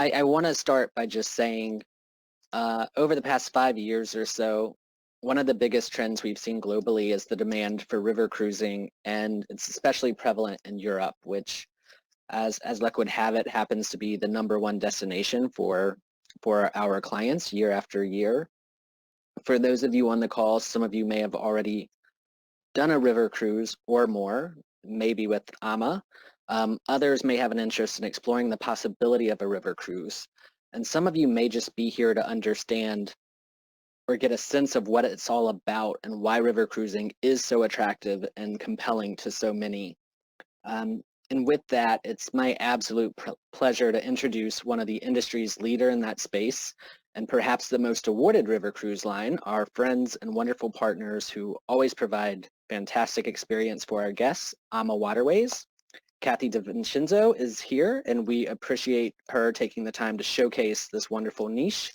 I want to start by just saying over the past 5 years or so, one of the biggest trends we've seen globally is the demand for river cruising, and it's especially prevalent in Europe, which, as luck would have it, happens to be the #1 destination for our clients year after year. For those of you on the call, some of you may have already done a river cruise or more, maybe with AMA. Others may have an interest in exploring the possibility of a river cruise. And some of you may just be here to understand or get a sense of what it's all about and why river cruising is so attractive and compelling to so many. And with that, it's my absolute pleasure to introduce one of the industry's leader in that space, and perhaps the most awarded river cruise line, our friends and wonderful partners who always provide fantastic experience for our guests, AmaWaterways. Kathie DeVincenzo is here, and we appreciate her taking the time to showcase this wonderful niche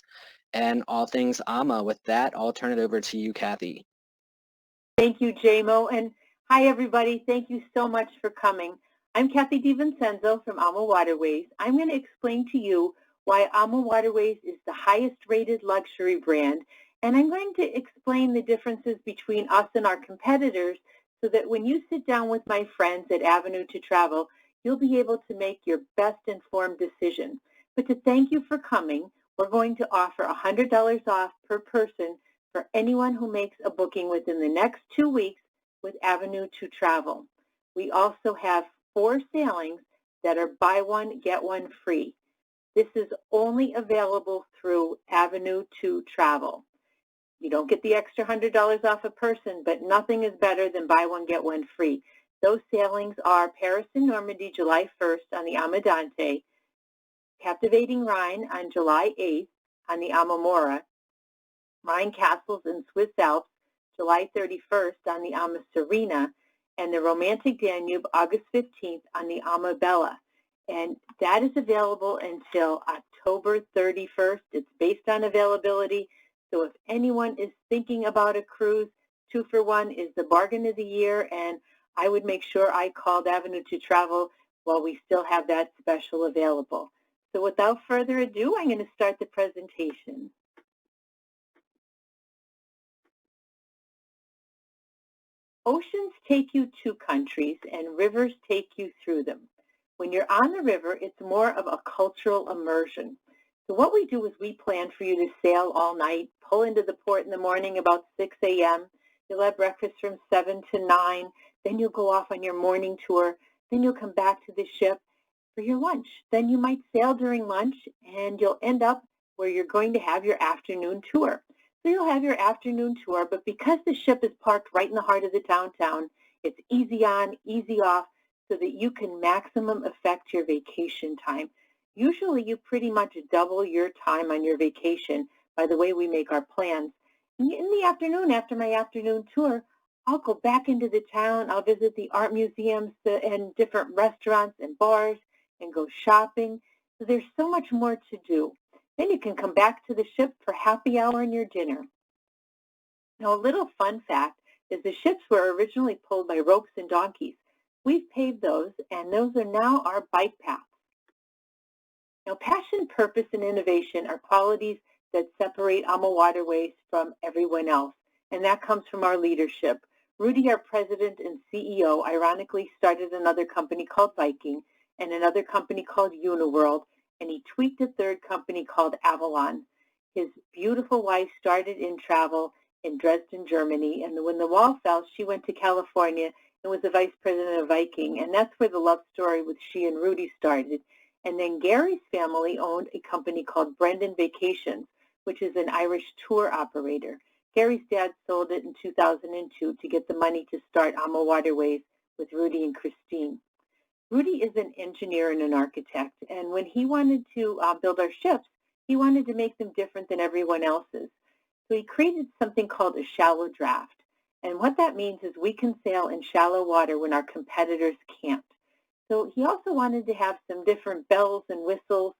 and all things AMA. With that, I'll turn it over to you, Kathie. Thank you, JMO, and hi, everybody. Thank you so much for coming. I'm Kathie DeVincenzo from AmaWaterways. I'm going to explain to you why AmaWaterways is the highest rated luxury brand, and I'm going to explain the differences between us and our competitors so that when you sit down with my friends at Avenue to Travel, you'll be able to make your best informed decision. But to thank you for coming, we're going to offer $100 off per person for anyone who makes a booking within the next 2 weeks with Avenue to Travel. We also have 4 sailings that are buy one, get one free. This is only available through Avenue to Travel. You don't get the extra $100 off a person, but nothing is better than buy one, get one free. Those sailings are Paris and Normandy, July 1st on the Amadante, Captivating Rhine on July 8th on the Amamora, Rhine Castles in Swiss Alps, July 31st on the Ama Serena, and the Romantic Danube, August 15th on the Ama Bella. And that is available until October 31st. It's based on availability. So if anyone is thinking about a cruise, 2 for 1 is the bargain of the year, and I would make sure I called Avenue to Travel while we still have that special available. So without further ado, I'm going to start the presentation. Oceans take you to countries and rivers take you through them. When you're on the river, it's more of a cultural immersion. So what we do is we plan for you to sail all night, pull into the port in the morning about 6 a.m. You'll have breakfast from 7 to 9. Then you'll go off on your morning tour. Then you'll come back to the ship for your lunch. Then you might sail during lunch, and you'll end up where you're going to have your afternoon tour. So you'll have your afternoon tour, but because the ship is parked right in the heart of the downtown, it's easy on, easy off, so that you can maximum affect your vacation time. Usually you pretty much double your time on your vacation by the way we make our plans. In the afternoon, after my afternoon tour, I'll go back into the town. I'll visit the art museums and different restaurants and bars and go shopping. So there's so much more to do. Then you can come back to the ship for happy hour and your dinner. Now, a little fun fact is the ships were originally pulled by ropes and donkeys. We've paved those, and those are now our bike paths. Now, passion, purpose, and innovation are qualities that separate AmaWaterways from everyone else, and that comes from our leadership. Rudy, our president and CEO, ironically started another company called Viking and another company called Uniworld, and he tweaked a third company called Avalon. His beautiful wife started in travel in Dresden, Germany, and when the wall fell, she went to California and was the vice president of Viking, and that's where the love story with she and Rudy started. And then Gary's family owned a company called Brendan Vacations, which is an Irish tour operator. Gary's dad sold it in 2002 to get the money to start AmaWaterways with Rudy and Christine. Rudy is an engineer and an architect, and when he wanted to build our ships, he wanted to make them different than everyone else's. So he created something called a shallow draft. And what that means is we can sail in shallow water when our competitors can't. So he also wanted to have some different bells and whistles,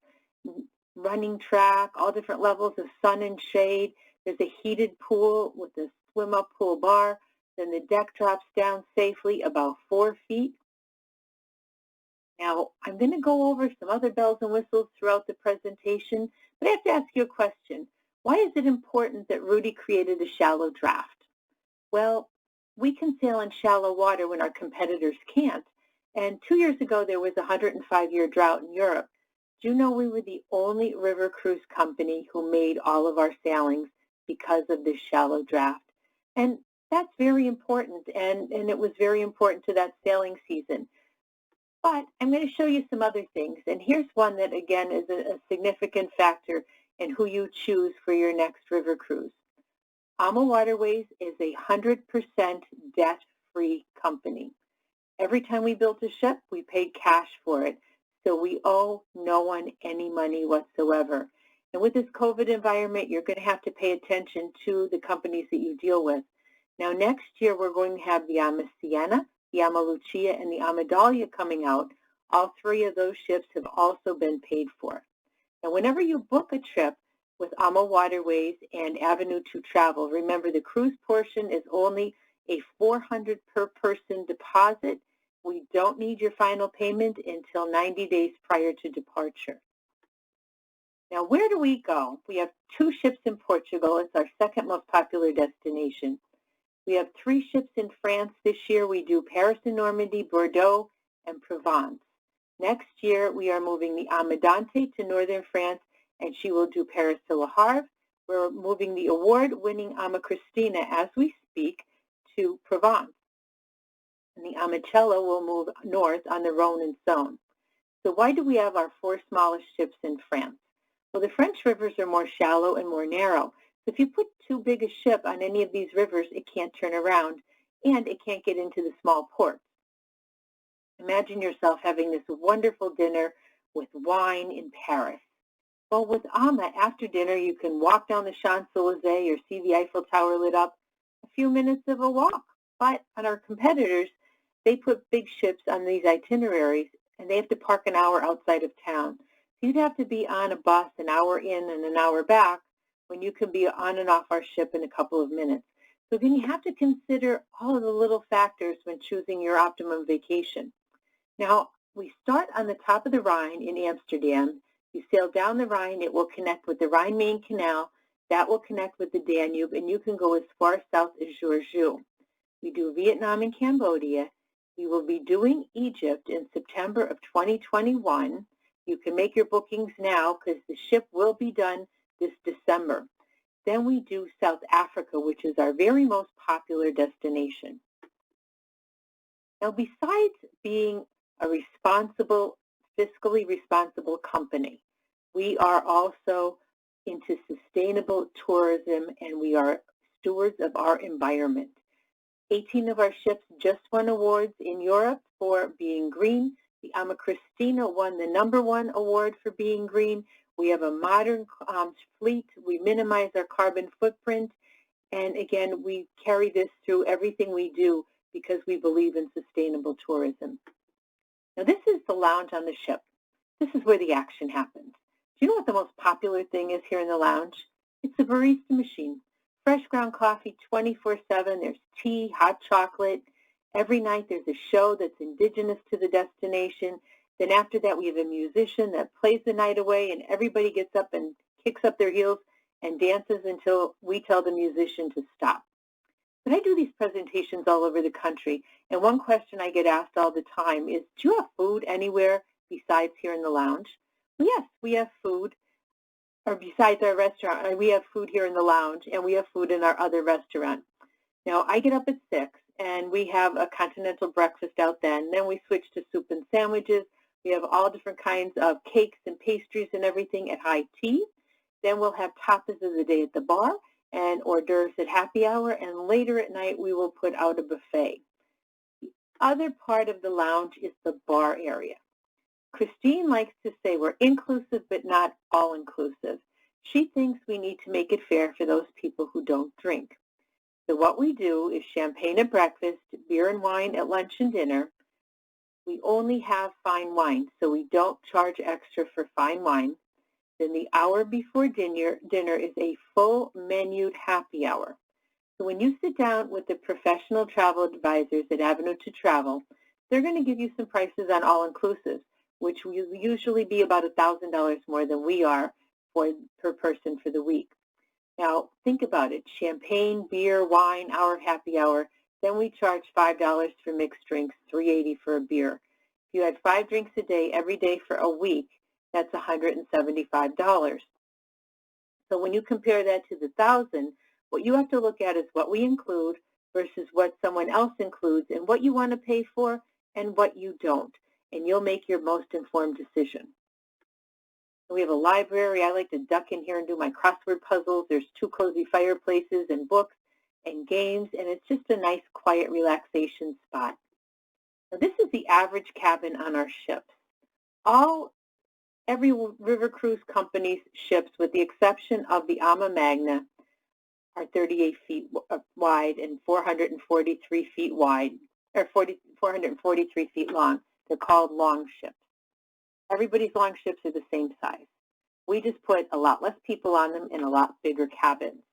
running track, all different levels of sun and shade. There's a heated pool with a swim-up pool bar. Then the deck drops down safely about 4 feet. Now, I'm going to go over some other bells and whistles throughout the presentation, but I have to ask you a question. Why is it important that Rudy created a shallow draft? Well, we can sail in shallow water when our competitors can't. And 2 years ago, there was a 105-year drought in Europe. Do you know we were the only river cruise company who made all of our sailings because of this shallow draft? And that's very important, and it was very important to that sailing season. But I'm going to show you some other things. And here's one that, again, is a significant factor in who you choose for your next river cruise. AmaWaterways is a 100% debt-free company. Every time we built a ship, we paid cash for it. So we owe no one any money whatsoever. And with this COVID environment, you're going to have to pay attention to the companies that you deal with. Now, next year, we're going to have the AMA Sienna, the AMA Lucia, and the AMA Dahlia coming out. All three of those ships have also been paid for. Now, whenever you book a trip with AmaWaterways and Avenue to Travel, remember the cruise portion is only a $400 per person deposit. We don't need your final payment until 90 days prior to departure. Now, where do we go? We have 2 ships in Portugal. It's our second most popular destination. We have 3 ships in France this year. We do Paris and Normandy, Bordeaux, and Provence. Next year, we are moving the Amadante to northern France, and she will do Paris to Le Havre. We're moving the award-winning Ama Cristina as we speak to Provence. And the Amacello will move north on the Rhone and Saône. So why do we have our 4 smallest ships in France? Well, the French rivers are more shallow and more narrow. So if you put too big a ship on any of these rivers, it can't turn around, and it can't get into the small ports. Imagine yourself having this wonderful dinner with wine in Paris. Well, with AMA, after dinner, you can walk down the Champs-Élysées or see the Eiffel Tower lit up, a few minutes of a walk. But on our competitors, they put big ships on these itineraries, and they have to park an hour outside of town. So you'd have to be on a bus an hour in and an hour back when you can be on and off our ship in a couple of minutes. So then you have to consider all of the little factors when choosing your optimum vacation. Now, we start on the top of the Rhine in Amsterdam. You sail down the Rhine, it will connect with the Rhine main canal, that will connect with the Danube, and you can go as far south as Giorgio. We do Vietnam and Cambodia. We will be doing Egypt in September of 2021. You can make your bookings now because the ship will be done this December. Then we do South Africa, which is our very most popular destination. Now, besides being a fiscally responsible company, we are also into sustainable tourism, and we are stewards of our environment. 18 of our ships just won awards in Europe for being green. The Ama Cristina won the #1 award for being green. We have a modern fleet. We minimize our carbon footprint. And again, we carry this through everything we do because we believe in sustainable tourism. Now, this is the lounge on the ship. This is where the action happens. Do you know what the most popular thing is here in the lounge? It's the barista machine. Fresh ground coffee 24/7. There's tea, hot chocolate. Every night there's a show that's indigenous to the destination. Then after that, we have a musician that plays the night away, and everybody gets up and kicks up their heels and dances until we tell the musician to stop. But I do these presentations all over the country, and one question I get asked all the time is, do you have food anywhere besides here in the lounge? Well, yes, we have food, or besides our restaurant, we have food here in the lounge, and we have food in our other restaurant. Now, I get up at 6, and we have a continental breakfast out then. Then we switch to soup and sandwiches. We have all different kinds of cakes and pastries and everything at high tea. Then we'll have tapas of the day at the bar and hors d'oeuvres at happy hour. And later at night, we will put out a buffet. The other part of the lounge is the bar area. Christine likes to say we're inclusive but not all-inclusive. She thinks we need to make it fair for those people who don't drink. So what we do is champagne at breakfast, beer and wine at lunch and dinner. We only have fine wine, so we don't charge extra for fine wine. Then the hour before dinner is a full menued happy hour. So when you sit down with the professional travel advisors at Avenue to Travel, they're going to give you some prices on all-inclusive, which will usually be about $1,000 more than we are per person for the week. Now, think about it. Champagne, beer, wine, our happy hour. Then we charge $5 for mixed drinks, $3.80 for a beer. If you had 5 drinks a day every day for a week, that's $175. So when you compare that to the 1,000, what you have to look at is what we include versus what someone else includes and what you want to pay for and what you don't. And you'll make your most informed decision. We have a library. I like to duck in here and do my crossword puzzles. There's 2 cozy fireplaces and books and games, and it's just a nice, quiet relaxation spot. Now, this is the average cabin on our ships. Every river cruise company's ships, with the exception of the AMA Magna, are 38 feet wide and 443 feet wide, or 443 feet long. They're called long ships. Everybody's long ships are the same size. We just put a lot less people on them and a lot bigger cabins.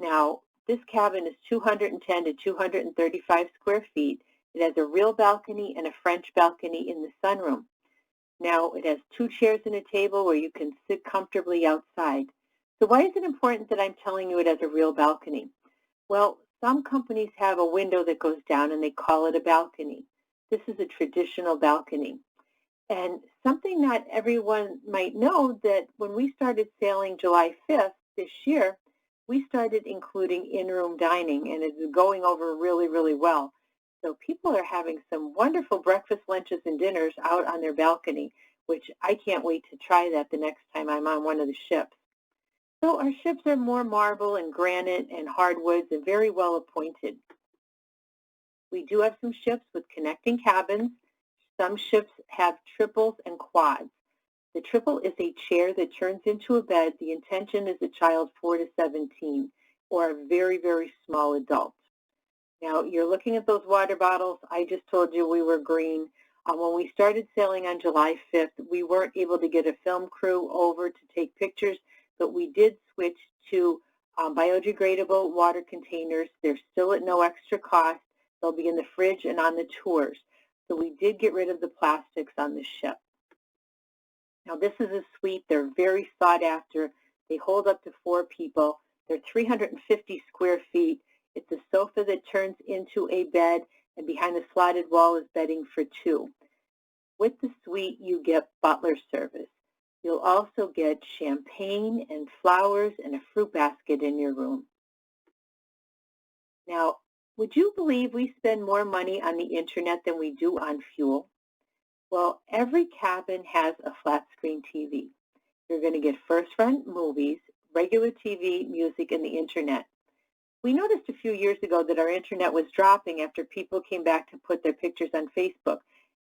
Now, this cabin is 210 to 235 square feet. It has a real balcony and a French balcony in the sunroom. Now, it has 2 chairs and a table where you can sit comfortably outside. So why is it important that I'm telling you it has a real balcony? Well, some companies have a window that goes down and they call it a balcony. This is a traditional balcony. And something not everyone might know, that when we started sailing July 5th this year, we started including in-room dining, and it's going over really, really well. So people are having some wonderful breakfast, lunches, and dinners out on their balcony, which I can't wait to try that the next time I'm on one of the ships. So our ships are more marble and granite and hardwoods and very well appointed. We do have some ships with connecting cabins. Some ships have triples and quads. The triple is a chair that turns into a bed. The intention is a child 4 to 17 or a very, very small adult. Now, you're looking at those water bottles. I just told you we were green. When we started sailing on July 5th, we weren't able to get a film crew over to take pictures, but we did switch to biodegradable water containers. They're still at no extra cost. They'll be in the fridge and on the tours. So we did get rid of the plastics on the ship. Now, this is a suite. They're very sought after. They hold up to 4 people. They're 350 square feet. It's a sofa that turns into a bed, and behind the slotted wall is bedding for 2. With the suite, you get butler service. You'll also get champagne and flowers and a fruit basket in your room. Now, would you believe we spend more money on the internet than we do on fuel? Well, every cabin has a flat screen TV. You're going to get first run movies, regular TV, music, and the internet. We noticed a few years ago that our internet was dropping after people came back to put their pictures on Facebook.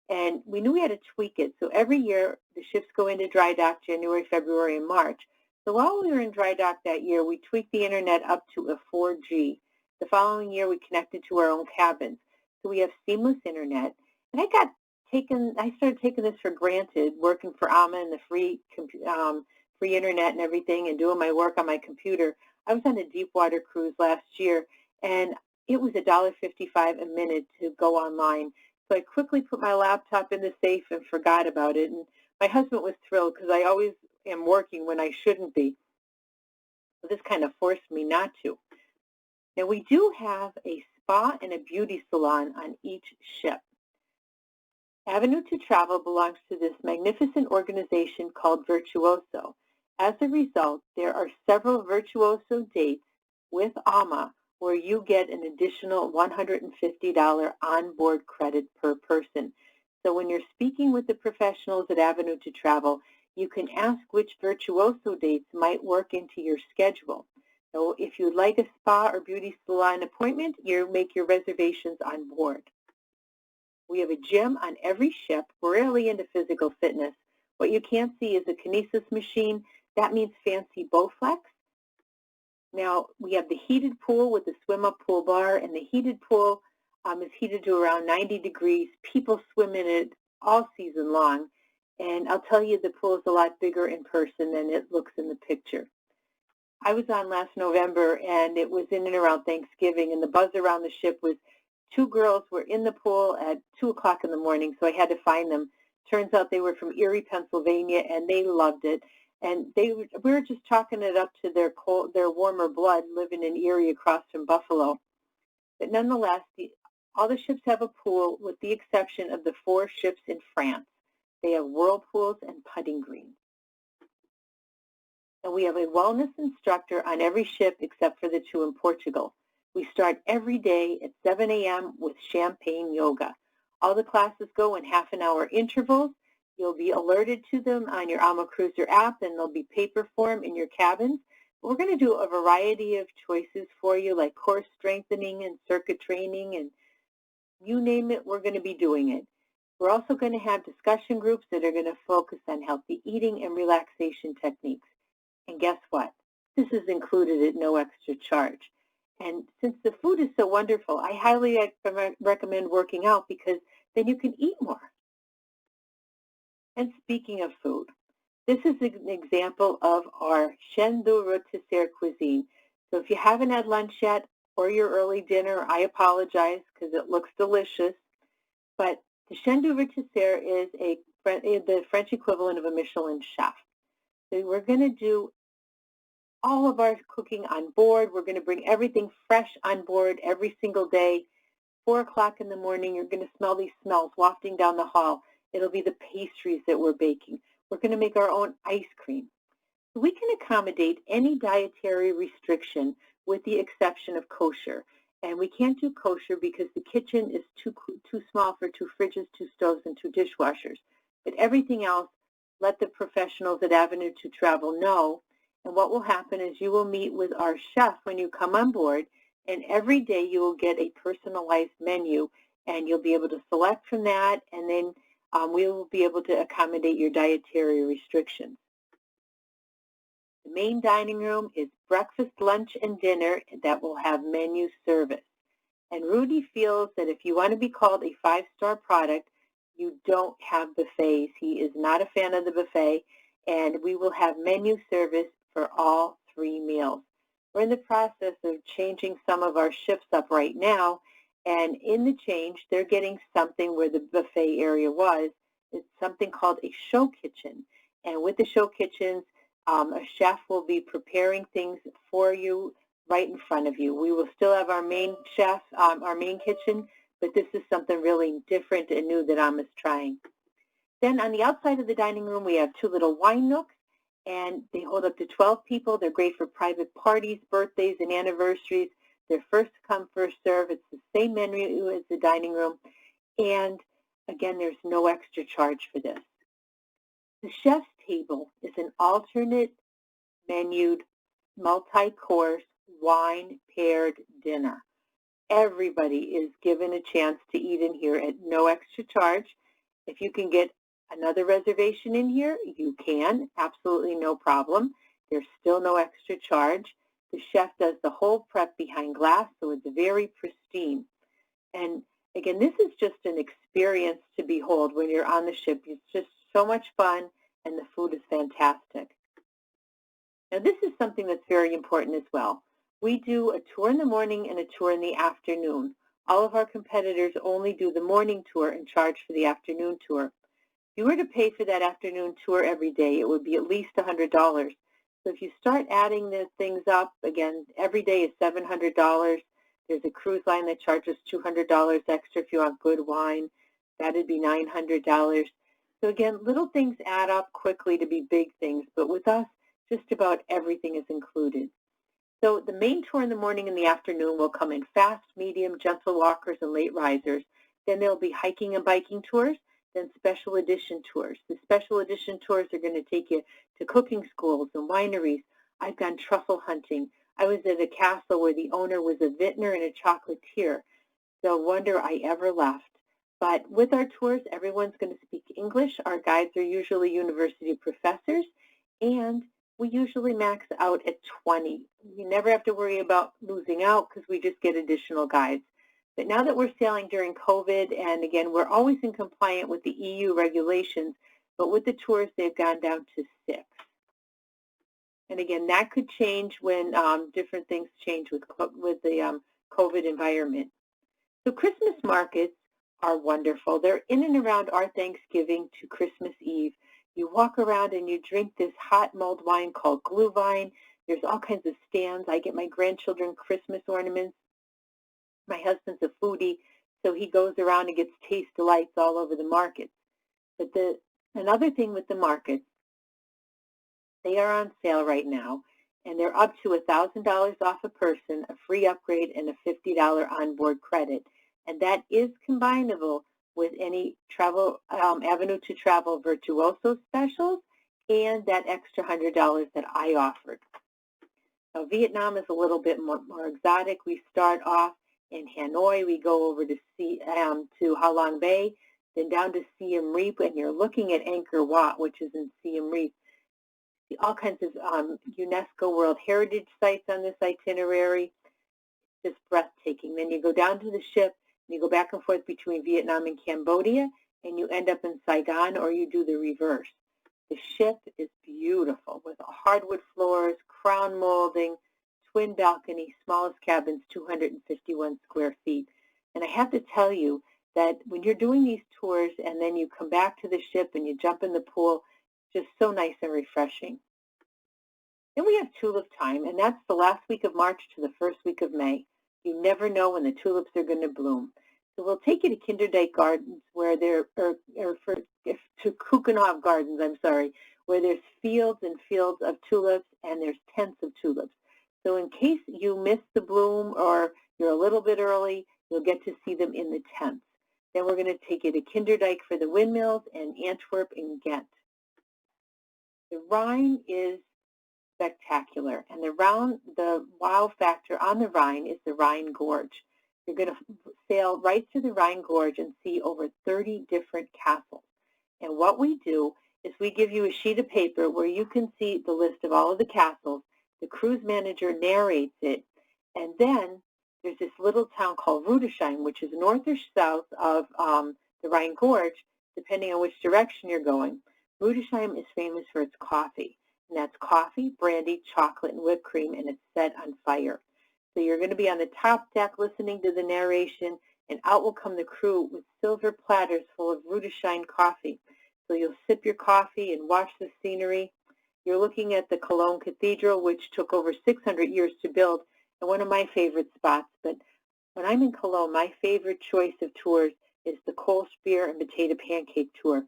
And we knew we had to tweak it. So every year, the ships go into dry dock January, February, and March. So while we were in dry dock that year, we tweaked the internet up to a 4G. The following year, we connected to our own cabins. So we have seamless internet. And I started taking this for granted, working for AMA and the free internet and everything, and doing my work on my computer. I was on a deep water cruise last year, and it was $1.55 a minute to go online. So I quickly put my laptop in the safe and forgot about it. And my husband was thrilled because I always am working when I shouldn't be. So this kind of forced me not to. Now, we do have a spa and a beauty salon on each ship. Avenue to Travel belongs to this magnificent organization called Virtuoso. As a result, there are several Virtuoso dates with AMA where you get an additional $150 onboard credit per person. So when you're speaking with the professionals at Avenue to Travel, you can ask which Virtuoso dates might work into your schedule. So if you'd like a spa or beauty salon appointment, you make your reservations on board. We have a gym on every ship. We're really into physical fitness. What you can't see is a kinesis machine. That means fancy Bowflex. Now, we have the heated pool with the swim-up pool bar, and the heated pool is heated to around 90 degrees. People swim in it all season long, and I'll tell you the pool is a lot bigger in person than it looks in the picture. I was on last November, and it was in and around Thanksgiving, and the buzz around the ship was 2 girls were in the pool at 2 o'clock in the morning, so I had to find them. Turns out they were from Erie, Pennsylvania, and they loved it. And we were just chalking it up to their warmer blood living in Erie across from Buffalo. But nonetheless, all the ships have a pool with the exception of the 4 ships in France. They have whirlpools and putting greens. And we have a wellness instructor on every ship except for the 2 in Portugal. We start every day at 7 a.m. with champagne yoga. All the classes go in half-an-hour intervals. You'll be alerted to them on your AMA Cruiser app, and they'll be paper form in your cabins. We're going to do a variety of choices for you, like core strengthening and circuit training, and you name it, we're going to be doing it. We're also going to have discussion groups that are going to focus on healthy eating and relaxation techniques. And guess what? This is included at no extra charge. And since the food is so wonderful, I highly recommend working out because then you can eat more. And speaking of food, this is an example of our chaîne du rôtisserie cuisine. So if you haven't had lunch yet or your early dinner, I apologize because it looks delicious. But the chaîne du rôtisserie is the French equivalent of a Michelin chef. So we're going to do all of our cooking on board. We're going to bring everything fresh on board every single day. 4 o'clock in the morning, you're going to smell these smells wafting down the hall. It'll be the pastries that we're baking. We're going to make our own ice cream. We can accommodate any dietary restriction with the exception of kosher. And we can't do kosher because the kitchen is too small for 2 fridges, 2 stoves, and 2 dishwashers. But everything else, let the professionals at Avenue to Travel know. And what will happen is you will meet with our chef when you come on board, and every day you will get a personalized menu, and you'll be able to select from that, and then we will be able to accommodate your dietary restrictions. The main dining room is breakfast, lunch, and dinner that will have menu service. And Rudy feels that if you want to be called a 5-star product, you don't have buffets. He is not a fan of the buffet, and we will have menu service for all 3 meals. We're in the process of changing some of our shifts up right now, and in the change, they're getting something where the buffet area was. It's something called a show kitchen. And with the show kitchens, a chef will be preparing things for you right in front of you. We will still have our main chef, our main kitchen, but this is something really different and new that AMA's trying. Then on the outside of the dining room, we have 2 little wine nooks, and they hold up to 12 people. They're great for private parties, birthdays, and anniversaries. They're first come, first serve. It's the same menu as the dining room. And again, there's no extra charge for this. The chef's table is an alternate menued, multi-course, wine-paired dinner. Everybody is given a chance to eat in here at no extra charge. If you can get another reservation in here, you can, absolutely no problem. There's still no extra charge. The chef does the whole prep behind glass, so it's very pristine. And again, this is just an experience to behold when you're on the ship. It's just so much fun, and the food is fantastic. Now, this is something that's very important as well. We do a tour in the morning and a tour in the afternoon. All of our competitors only do the morning tour and charge for the afternoon tour. If you were to pay for that afternoon tour every day, it would be at least $100. So if you start adding the things up, again, every day is $700. There's a cruise line that charges $200 extra if you want good wine. That would be $900. So again, little things add up quickly to be big things, but with us, just about everything is included. So the main tour in the morning and the afternoon will come in fast, medium, gentle walkers, and late risers. Then there'll be hiking and biking tours, then special edition tours. The special edition tours are going to take you to cooking schools and wineries. I've gone truffle hunting. I was at a castle where the owner was a vintner and a chocolatier. No wonder I ever left. But with our tours, everyone's going to speak English. Our guides are usually university professors, and we usually max out at 20. You never have to worry about losing out because we just get additional guides. But now that we're sailing during COVID, and again, we're always in compliance with the EU regulations, but with the tours, they've gone down to 6. And again, that could change when different things change with the COVID environment. So Christmas markets are wonderful. They're in and around our Thanksgiving to Christmas Eve. You walk around and you drink this hot mulled wine called Glühwein. There's all kinds of stands. I get my grandchildren Christmas ornaments. My husband's a foodie, so he goes around and gets taste delights all over the markets. But another thing with the markets, they are on sale right now, and they're up to $1,000 off a person, a free upgrade, and a $50 onboard credit. And that is combinable with any travel Avenue to Travel Virtuoso specials and that extra $100 that I offered. Now, Vietnam is a little bit more exotic. We start off in Hanoi. We go over to Ha Long Bay, then down to Siem Reap, and you're looking at Angkor Wat, which is in Siem Reap. All kinds of UNESCO World Heritage sites on this itinerary. Just breathtaking. Then you go down to the ship, and you go back and forth between Vietnam and Cambodia, and you end up in Saigon, or you do the reverse. The ship is beautiful with hardwood floors, crown molding, twin balcony, smallest cabins, 251 square feet. And I have to tell you that when you're doing these tours and then you come back to the ship and you jump in the pool, just so nice and refreshing. Then we have tulip time, and that's the last week of March to the first week of May. You never know when the tulips are going to bloom. So we'll take you to Kinderdijk Gardens, where to Keukenhof Gardens, where there's fields and fields of tulips, and there's tents of tulips. So in case you miss the bloom or you're a little bit early, you'll get to see them in the tents. Then we're going to take you to Kinderdijk for the windmills and Antwerp and Ghent. The Rhine is spectacular, and the wow factor on the Rhine is the Rhine Gorge. You're going to sail right through the Rhine Gorge and see over 30 different castles. And what we do is we give you a sheet of paper where you can see the list of all of the castles. The cruise manager narrates it, and then there's this little town called Rüdesheim, which is north or south of the Rhine Gorge, depending on which direction you're going. Rüdesheim is famous for its coffee, and that's coffee, brandy, chocolate, and whipped cream, and it's set on fire. So you're going to be on the top deck listening to the narration, and out will come the crew with silver platters full of Rüdesheim coffee. So you'll sip your coffee and watch the scenery. You're looking at the Cologne Cathedral, which took over 600 years to build, and one of my favorite spots. But when I'm in Cologne, my favorite choice of tours is the Kohl Spear and potato pancake tour.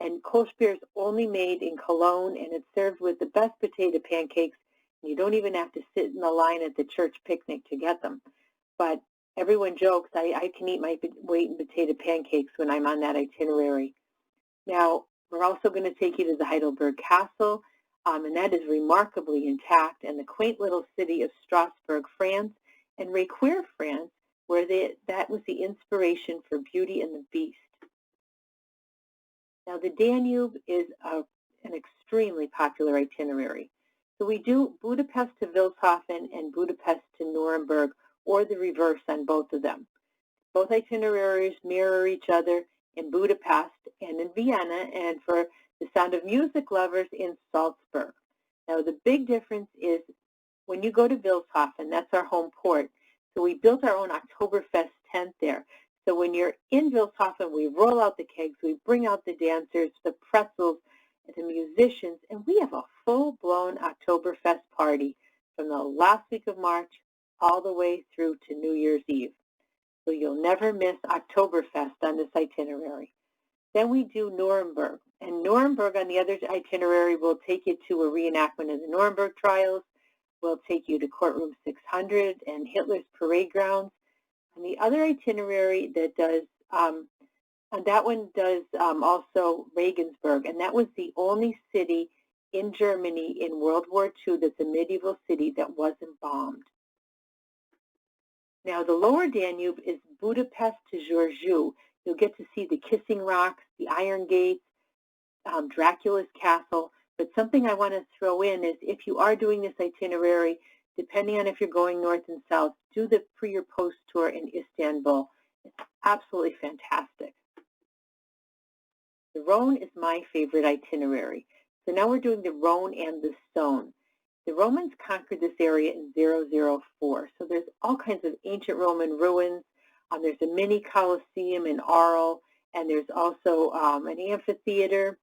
And Kohl Spear is only made in Cologne, and it's served with the best potato pancakes. You don't even have to sit in the line at the church picnic to get them. But everyone jokes, I can eat my weight in potato pancakes when I'm on that itinerary. Now, we're also going to take you to the Heidelberg Castle, and that is remarkably intact, and the quaint little city of Strasbourg, France, and Réquillart, France, where that was the inspiration for Beauty and the Beast. Now, the Danube is an extremely popular itinerary. So we do Budapest to Wilshofen and Budapest to Nuremberg, or the reverse on both of them. Both itineraries mirror each other in Budapest and in Vienna, and for the Sound of Music lovers, in Salzburg. Now, the big difference is when you go to Wilshofen, that's our home port. So we built our own Oktoberfest tent there. So when you're in Wilshofen, we roll out the kegs, we bring out the dancers, the pretzels, the musicians, and we have a full-blown Oktoberfest party from the last week of March all the way through to New Year's Eve. So you'll never miss Oktoberfest on this itinerary. Then we do Nuremberg, and Nuremberg on the other itinerary will take you to a reenactment of the Nuremberg trials. We'll take you to Courtroom 600 and Hitler's parade grounds. And the other itinerary that does and that one does also Regensburg, and that was the only city in Germany in World War II that's a medieval city that wasn't bombed. Now, the lower Danube is Budapest to Giurgiu. You'll get to see the Kissing Rocks, the Iron Gates, Dracula's Castle. But something I want to throw in is if you are doing this itinerary, depending on if you're going north and south, do the pre or post tour in Istanbul. It's absolutely fantastic. The Rhone is my favorite itinerary. So now we're doing the Rhone and the Saône. The Romans conquered this area in 004. So there's all kinds of ancient Roman ruins. There's a mini coliseum in Arles, and there's also an amphitheater,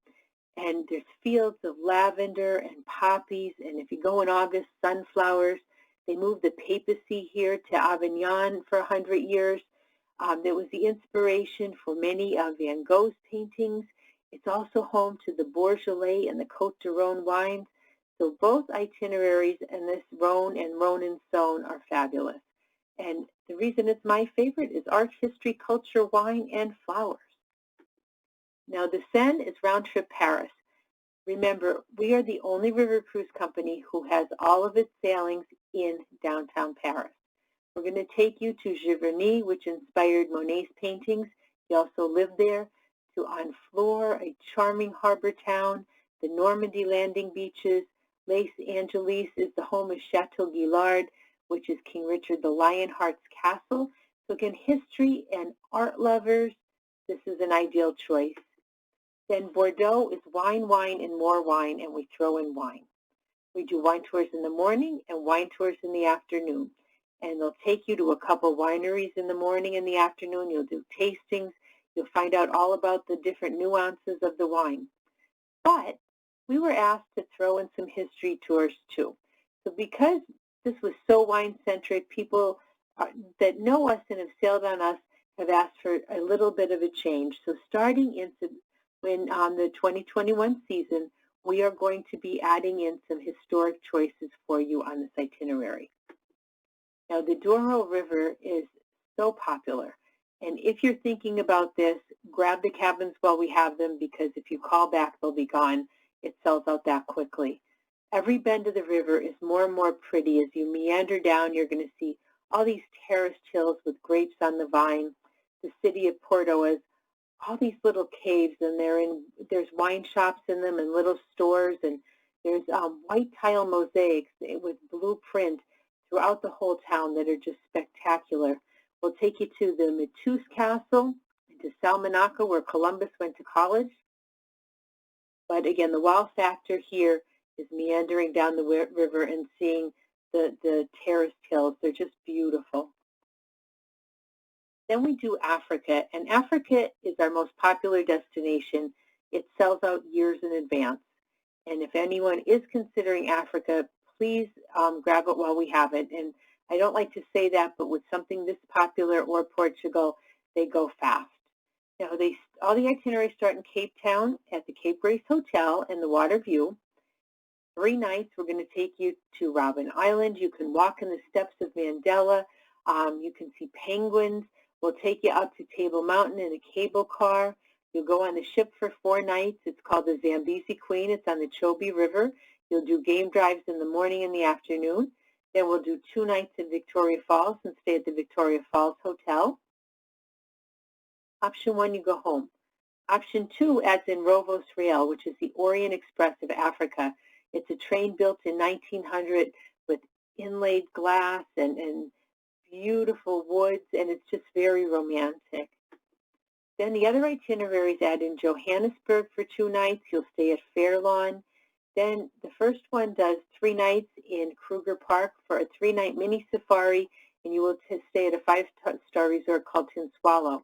and there's fields of lavender and poppies, and if you go in August, sunflowers. They moved the papacy here to Avignon for 100 years. That was the inspiration for many of Van Gogh's paintings. It's also home to the Beaujolais and the Côte de Rhône wines. So both itineraries in this Rhone and Rhone zone are fabulous. And the reason it's my favorite is art, history, culture, wine, and flowers. Now the Seine is round trip Paris. Remember, we are the only river cruise company who has all of its sailings in downtown Paris. We're going to take you to Giverny, which inspired Monet's paintings. He also lived there. To Honfleur, a charming harbor town. The Normandy landing beaches. Les Angelis is the home of Chateau Guillard, which is King Richard the Lionheart's castle. So again, history and art lovers, this is an ideal choice. Then Bordeaux is wine, wine, and more wine, and we throw in wine. We do wine tours in the morning and wine tours in the afternoon. And they'll take you to a couple wineries in the morning and the afternoon. You'll do tastings. You'll find out all about the different nuances of the wine. But we were asked to throw in some history tours too. So because this was so wine-centric, people that know us and have sailed on us have asked for a little bit of a change. So starting on the 2021 season, we are going to be adding in some historic choices for you on this itinerary. Now, the Douro River is so popular, and if you're thinking about this, grab the cabins while we have them, because if you call back, they'll be gone. It sells out that quickly. Every bend of the river is more and more pretty. As you meander down, you're going to see all these terraced hills with grapes on the vine. The city of Porto all these little caves, and there's wine shops in them and little stores, and there's white tile mosaics with blue print throughout the whole town that are just spectacular. We'll take you to the Métus Castle, to Salmonaco, where Columbus went to college. But again, the wow factor here is meandering down the river and seeing the terraced hills. They're just beautiful. Then we do Africa, and Africa is our most popular destination. It sells out years in advance. And if anyone is considering Africa, please grab it while we have it. And I don't like to say that, but with something this popular or Portugal, they go fast. Now, all the itineraries start in Cape Town at the Cape Race Hotel in the Water View. 3 nights, we're going to take you to Robben Island. You can walk in the steps of Mandela. You can see penguins. We'll take you up to Table Mountain in a cable car. You'll go on the ship for 4 nights. It's called the Zambezi Queen. It's on the CHOBE River. You'll do game drives in the morning and the afternoon. Then we'll do 2 nights in Victoria Falls and stay at the Victoria Falls Hotel. Option 1, you go home. Option 2 adds in Rovos Rail, which is the Orient Express of Africa. It's a train built in 1900 with inlaid glass and beautiful woods, and it's just very romantic. Then the other itineraries add in Johannesburg for 2 nights. You'll stay at Fairlawn. Then the first one does 3 nights in Kruger Park for a 3-night mini safari, and you will stay at a 5-star resort called Tin Swallow.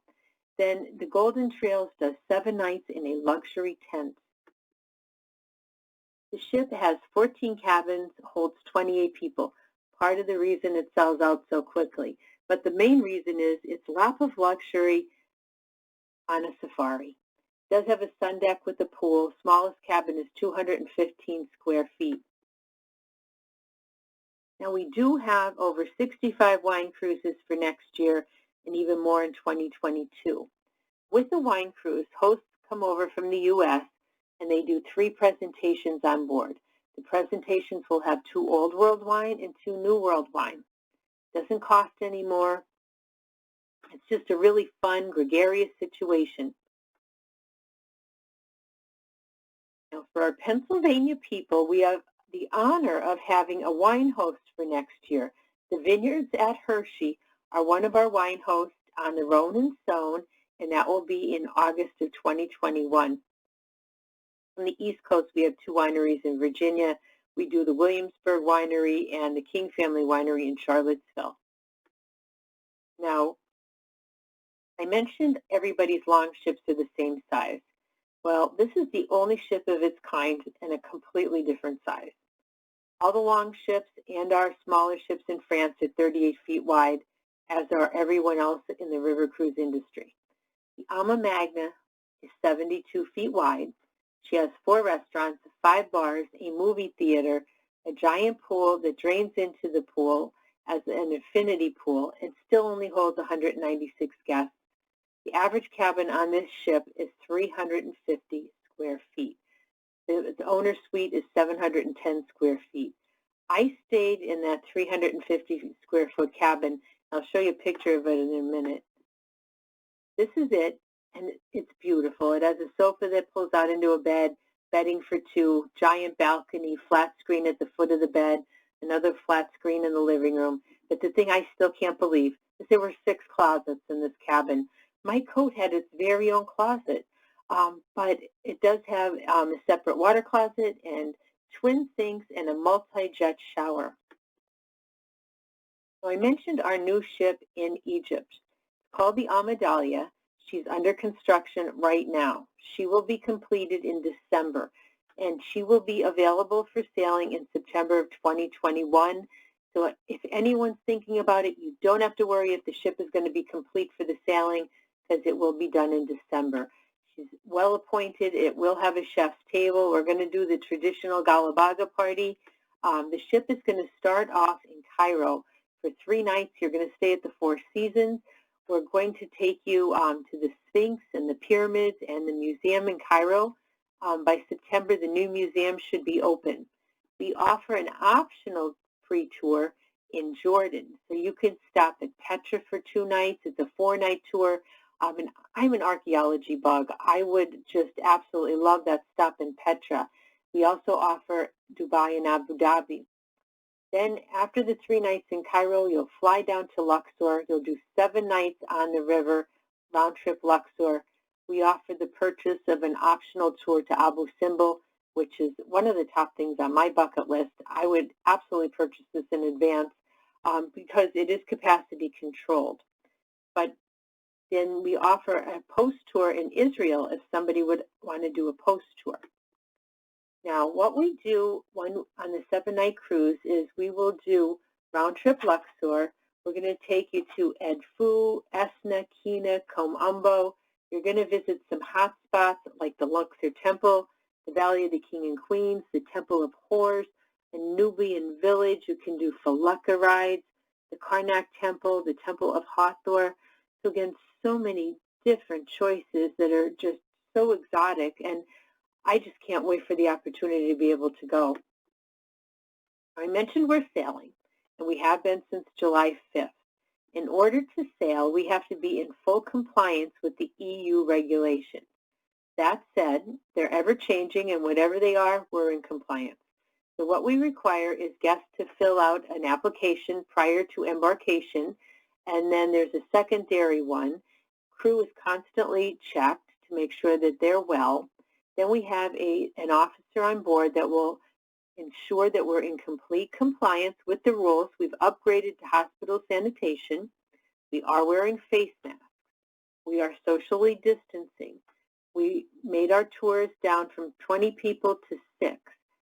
Then the Golden Trails does 7 nights in a luxury tent. The ship has 14 cabins, holds 28 people. Part of the reason it sells out so quickly. But the main reason is it's lap of luxury on a safari. It does have a sun deck with a pool. Smallest cabin is 215 square feet. Now we do have over 65 wine cruises for next year and even more in 2022. With the wine cruise, hosts come over from the U.S. and they do 3 presentations on board. The presentations will have 2 Old World wine and 2 New World wine. Doesn't cost any more. It's just a really fun, gregarious situation. Now, for our Pennsylvania people, we have the honor of having a wine host for next year. The Vineyards at Hershey are one of our wine hosts on the Rhone zone, and that will be in August of 2021. On the East Coast, we have 2 wineries in Virginia. We do the Williamsburg Winery and the King Family Winery in Charlottesville. Now, I mentioned everybody's long ships are the same size. Well, this is the only ship of its kind and a completely different size. All the long ships and our smaller ships in France are 38 feet wide, as are everyone else in the river cruise industry. The AMA Magna is 72 feet wide. She has 4 restaurants, 5 bars, a movie theater, a giant pool that drains into the pool as an infinity pool and still only holds 196 guests. The average cabin on this ship is 350 square feet. The owner suite is 710 square feet. I stayed in that 350 square foot cabin. I'll show you a picture of it in a minute. This is it, and it's beautiful. It has a sofa that pulls out into a bed, bedding for 2, giant balcony, flat screen at the foot of the bed, another flat screen in the living room. But the thing I still can't believe is there were 6 closets in this cabin. My coat had its very own closet, but it does have a separate water closet and twin sinks and a multi-jet shower. So I mentioned our new ship in Egypt. It's called the Amadalia. She's under construction right now. She will be completed in December, and she will be available for sailing in September of 2021. So if anyone's thinking about it, you don't have to worry if the ship is going to be complete for the sailing, because it will be done in December. She's well appointed. It will have a chef's table. We're going to do the traditional Galabaga party. The ship is going to start off in Cairo for 3 nights. You're going to stay at the 4 Seasons. We're going to take you to the Sphinx and the pyramids and the museum in Cairo. By September, the new museum should be open. We offer an optional free tour in Jordan. So you can stop at Petra for 2 nights. It's a 4-night tour. And I'm an archaeology bug. I would just absolutely love that stop in Petra. We also offer Dubai and Abu Dhabi. Then after the 3 nights in Cairo, you'll fly down to Luxor. You'll do 7 nights on the river, round trip Luxor. We offer the purchase of an optional tour to Abu Simbel, which is one of the top things on my bucket list. I would absolutely purchase this in advance because it is capacity controlled. But then we offer a post tour in Israel if somebody would want to do a post tour. Now, what we do on the 7-night cruise is we will do round-trip Luxor. We're going to take you to Edfu, Esna, Kina, Kom Umbo. You're going to visit some hot spots like the Luxor Temple, the Valley of the King and Queens, the Temple of Whores, a Nubian village. You can do Falaka rides, the Karnak Temple, the Temple of Hathor. So again, so many different choices that are just so exotic, and I just can't wait for the opportunity to be able to go. I mentioned we're sailing, and we have been since July 5th. In order to sail, we have to be in full compliance with the EU regulations. That said, they're ever-changing, and whatever they are, we're in compliance. So what we require is guests to fill out an application prior to embarkation, and then there's a secondary one. Crew is constantly checked to make sure that they're well. Then we have an officer on board that will ensure that we're in complete compliance with the rules. We've upgraded to hospital sanitation. We are wearing face masks. We are socially distancing. We made our tours down from 20 people to 6.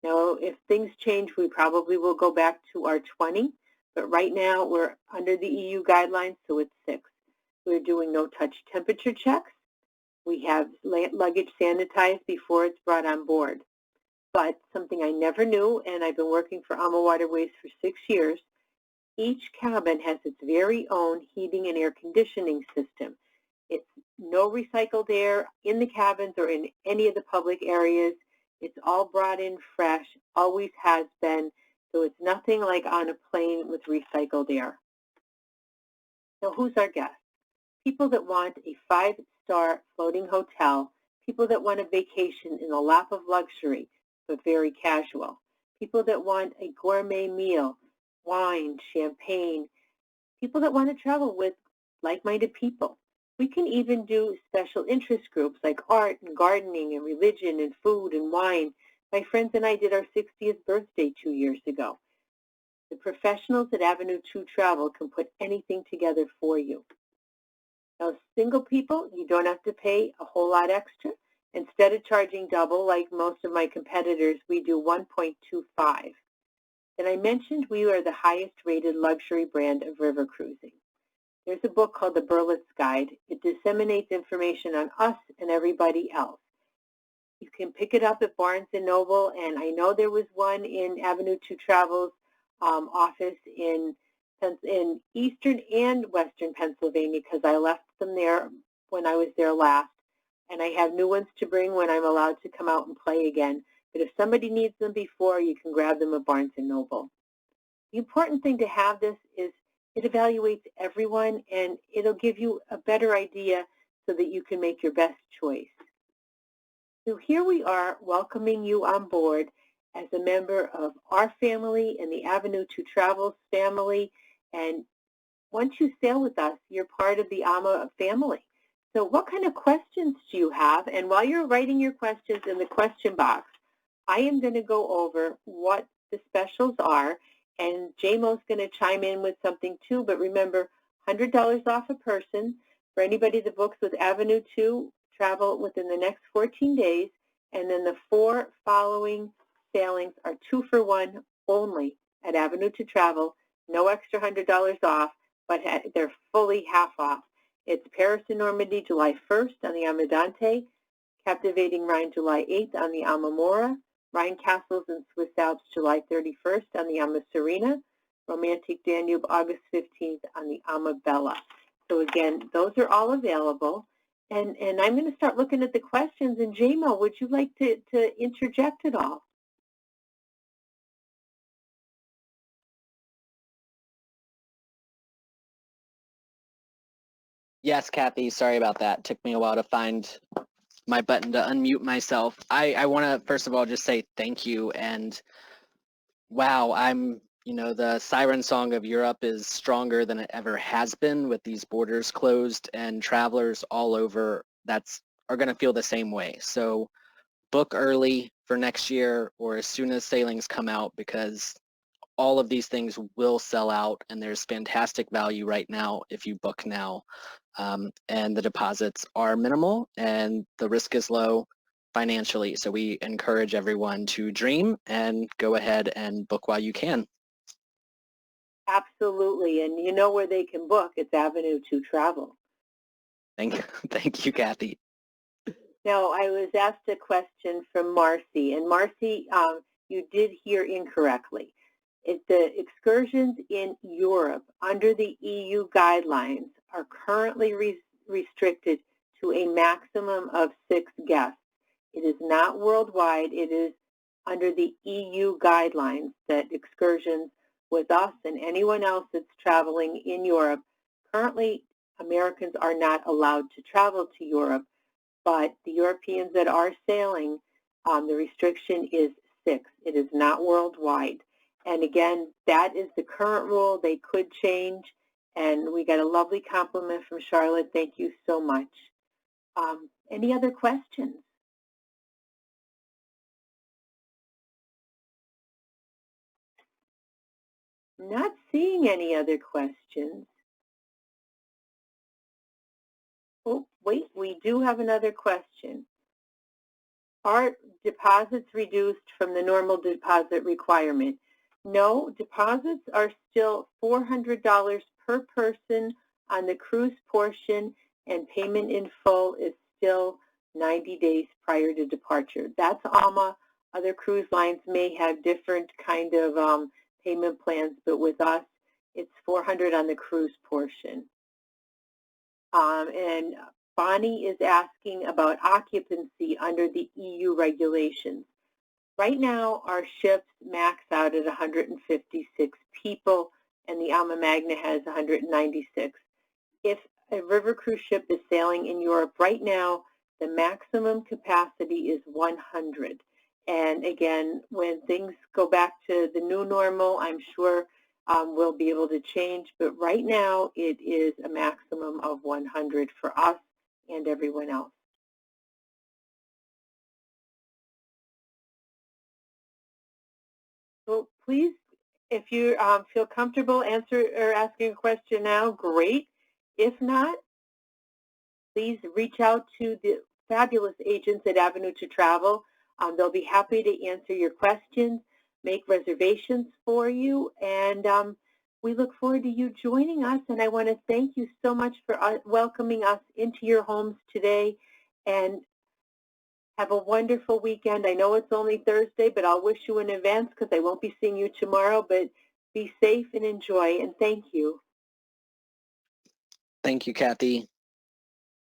Now, if things change, we probably will go back to our 20, but right now we're under the EU guidelines, so it's 6. We're doing no-touch temperature checks. We have luggage sanitized before it's brought on board. But something I never knew, and I've been working for AmaWaterways for 6 years, each cabin has its very own heating and air conditioning system. It's no recycled air in the cabins or in any of the public areas. It's all brought in fresh, always has been, so it's nothing like on a plane with recycled air. Now, who's our guest? People that want a 5-star floating hotel, people that want a vacation in the lap of luxury, but very casual, people that want a gourmet meal, wine, champagne, people that want to travel with like-minded people. We can even do special interest groups like art and gardening and religion and food and wine. My friends and I did our 60th birthday 2 years ago. The professionals at Avenue 2 Travel can put anything together for you. Now, single people, you don't have to pay a whole lot extra. Instead of charging double like most of my competitors, we do 1.25. And I mentioned we are the highest rated luxury brand of river cruising. There's a book called The BORDEAUX Guide. It disseminates information on us and everybody else. You can pick it up at Barnes & Noble, and I know there was one in Avenue 2 Travel's office in eastern and western Pennsylvania because I left them there when I was there last. And I have new ones to bring when I'm allowed to come out and play again. But if somebody needs them before, you can grab them at Barnes & Noble. The important thing to have this is it evaluates everyone, and it'll give you a better idea so that you can make your best choice. So here we are welcoming you on board as a member of our family and the Avenue 2 Travels family. And once you sail with us, you're part of the AMA family. So what kind of questions do you have? And while you're writing your questions in the question box, I am going to go over what the specials are. And JMO's going to chime in with something too. But remember, $100 off a person for anybody that books with Avenue 2 Travel within the next 14 days. And then the 4 following sailings are 2 for 1 only at Avenue 2 Travel. No extra $100 off, but they're fully half off. It's Paris and Normandy, July 1st on the Amadante, Captivating Rhine, July 8th on the Amamora, Rhine Castles and Swiss Alps, July 31st on the Ama Serena, Romantic Danube, August 15th on the Amabella. So again, those are all available. And I'm going to start looking at the questions. And JMO, would you like to interject at all? Yes, Kathie, sorry about that. It took me a while to find my button to unmute myself. I want to, first of all, just say thank you. And wow, the siren song of Europe is stronger than it ever has been with these borders closed, and travelers all over are going to feel the same way. So book early for next year or as soon as sailings come out, because all of these things will sell out, and there's fantastic value right now if you book now. And the deposits are minimal and the risk is low financially. So we encourage everyone to dream and go ahead and book while you can. Absolutely. And you know where they can book. It's Avenue 2 Travel. Thank you, Kathie. Now, I was asked a question from Marcy. And Marcy, you did hear incorrectly. The excursions in Europe under the EU guidelines are currently restricted to a maximum of 6 guests. It is not worldwide. It is under the EU guidelines that excursions with us and anyone else that's traveling in Europe, currently Americans are not allowed to travel to Europe, but the Europeans that are sailing, the restriction is 6. It is not worldwide. And again, that is the current rule. They could change. And we got a lovely compliment from Charlotte. Thank you so much. Any other questions? Not seeing any other questions. Oh, wait, we do have another question. Are deposits reduced from the normal deposit requirement? No, deposits are still $400 per person on the cruise portion, and payment in full is still 90 days prior to departure. That's AMA. Other cruise lines may have different kind of payment plans, but with us, it's $400 on the cruise portion. And Bonnie is asking about occupancy under the EU regulations. Right now, our ships max out at 156 people, and the Alma Magna has 196. If a river cruise ship is sailing in Europe right now, the maximum capacity is 100. And again, when things go back to the new normal, I'm sure we'll be able to change. But right now, it is a maximum of 100 for us and everyone else. So please, if you feel comfortable asking a question now, great. If not, please reach out to the fabulous agents at Avenue to Travel. They'll be happy to answer your questions, make reservations for you, and we look forward to you joining us. And I want to thank you so much for welcoming us into your homes today, and have a wonderful weekend. I know it's only Thursday, but I'll wish you in advance because I won't be seeing you tomorrow, but be safe and enjoy, and thank you. Thank you, Kathie.